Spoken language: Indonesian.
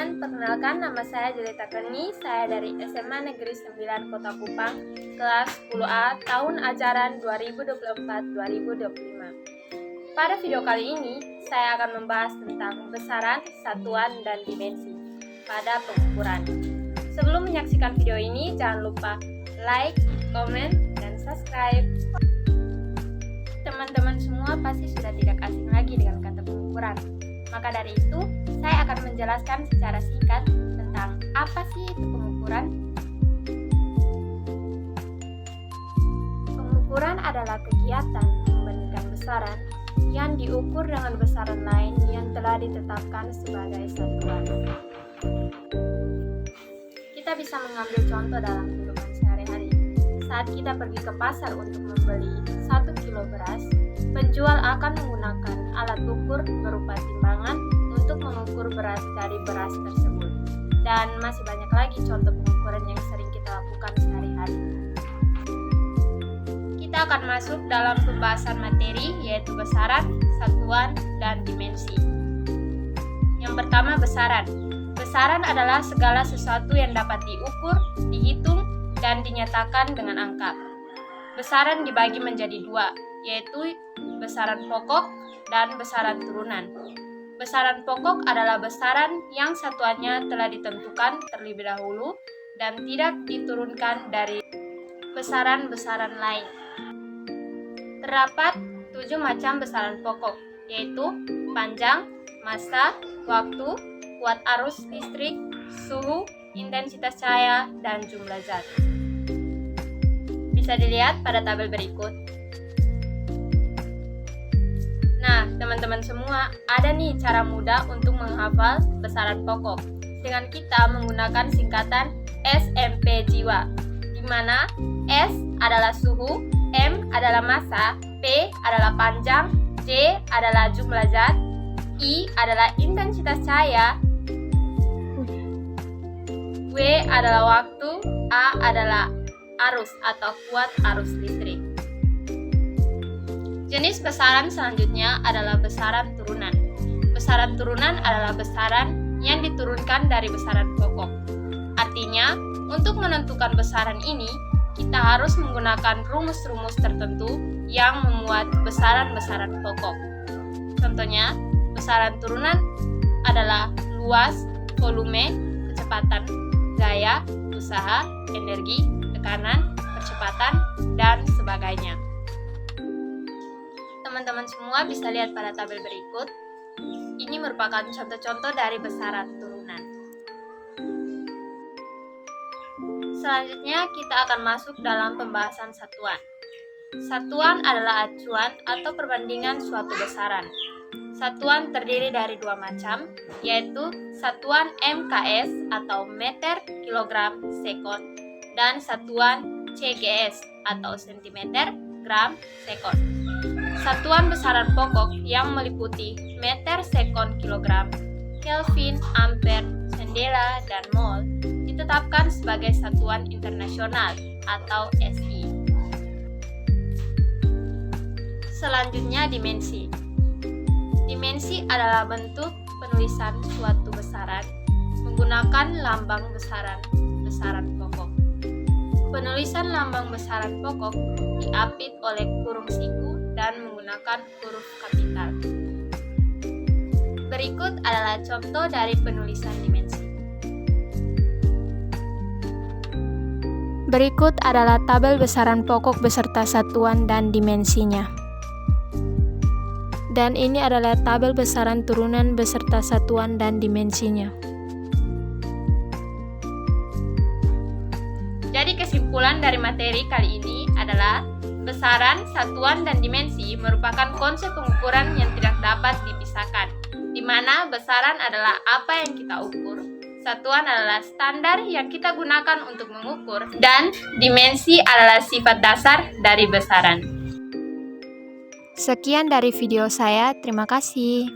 teman-teman, perkenalkan nama saya Jelita Keni. Saya dari SMA Negeri 9 Kota Kupang, kelas 10A, tahun ajaran 2024-2025. Pada video kali ini, saya akan membahas tentang besaran, satuan, dan dimensi pada pengukuran. Sebelum menyaksikan video ini, jangan lupa like, komen, dan subscribe. Teman-teman semua pasti sudah tidak asing lagi dengan kata pengukuran. Maka dari itu, saya akan menjelaskan secara singkat tentang apa sih itu pengukuran. Pengukuran adalah kegiatan membandingkan besaran yang diukur dengan besaran lain yang telah ditetapkan sebagai satuan. Kita bisa mengambil contoh dalam kehidupan sehari-hari. Saat kita pergi ke pasar untuk membeli 1 kilo beras, penjual akan menggunakan alat ukur berupa timbangan untuk mengukur berat dari beras tersebut. Dan masih banyak lagi contoh pengukuran yang sering kita lakukan sehari-hari. Kita akan masuk dalam pembahasan materi, yaitu besaran, satuan, dan dimensi. Yang pertama, besaran. Besaran adalah segala sesuatu yang dapat diukur, dihitung, dan dinyatakan dengan angka. Besaran dibagi menjadi dua, yaitu besaran pokok dan besaran turunan. Besaran pokok adalah besaran yang satuannya telah ditentukan terlebih dahulu dan tidak diturunkan dari besaran-besaran lain. Terdapat 7 macam besaran pokok, yaitu panjang, massa, waktu, kuat arus listrik, suhu, intensitas cahaya, dan jumlah zat. Bisa dilihat pada tabel berikut. Nah, teman-teman semua, ada nih cara mudah untuk menghafal besaran pokok dengan kita menggunakan singkatan SMP jiwa, di mana S adalah suhu, M adalah massa, P adalah panjang, J adalah jumlah zat, I adalah intensitas cahaya, W adalah waktu, A adalah arus atau kuat arus listrik. Jenis besaran selanjutnya adalah besaran turunan. Besaran turunan adalah besaran yang diturunkan dari besaran pokok. Artinya, untuk menentukan besaran ini, kita harus menggunakan rumus-rumus tertentu yang memuat besaran-besaran pokok. Contohnya, besaran turunan adalah luas, volume, kecepatan, gaya, usaha, energi, tekanan, percepatan, dan sebagainya. Teman-teman semua bisa lihat pada tabel berikut. Ini merupakan contoh-contoh dari besaran turunan. Selanjutnya kita akan masuk dalam pembahasan satuan. Satuan adalah acuan atau perbandingan suatu besaran. Satuan terdiri dari 2 macam, yaitu satuan MKS atau meter, kilogram, sekon, dan satuan CGS atau sentimeter, gram, sekon. Satuan besaran pokok yang meliputi meter, sekon, kilogram, Kelvin, ampere, candela, dan mol ditetapkan sebagai satuan internasional atau SI. Selanjutnya, dimensi. Dimensi adalah bentuk penulisan suatu besaran menggunakan lambang besaran pokok. Penulisan lambang besaran pokok diapit oleh kurung siku dan menggunakan huruf kapital. Berikut adalah contoh dari penulisan dimensi. Berikut adalah tabel besaran pokok beserta satuan dan dimensinya. Dan ini adalah tabel besaran turunan beserta satuan dan dimensinya. Jadi kesimpulan dari materi kali ini adalah besaran, satuan, dan dimensi merupakan konsep pengukuran yang tidak dapat dipisahkan, di mana besaran adalah apa yang kita ukur, satuan adalah standar yang kita gunakan untuk mengukur, dan dimensi adalah sifat dasar dari besaran. Sekian dari video saya, terima kasih.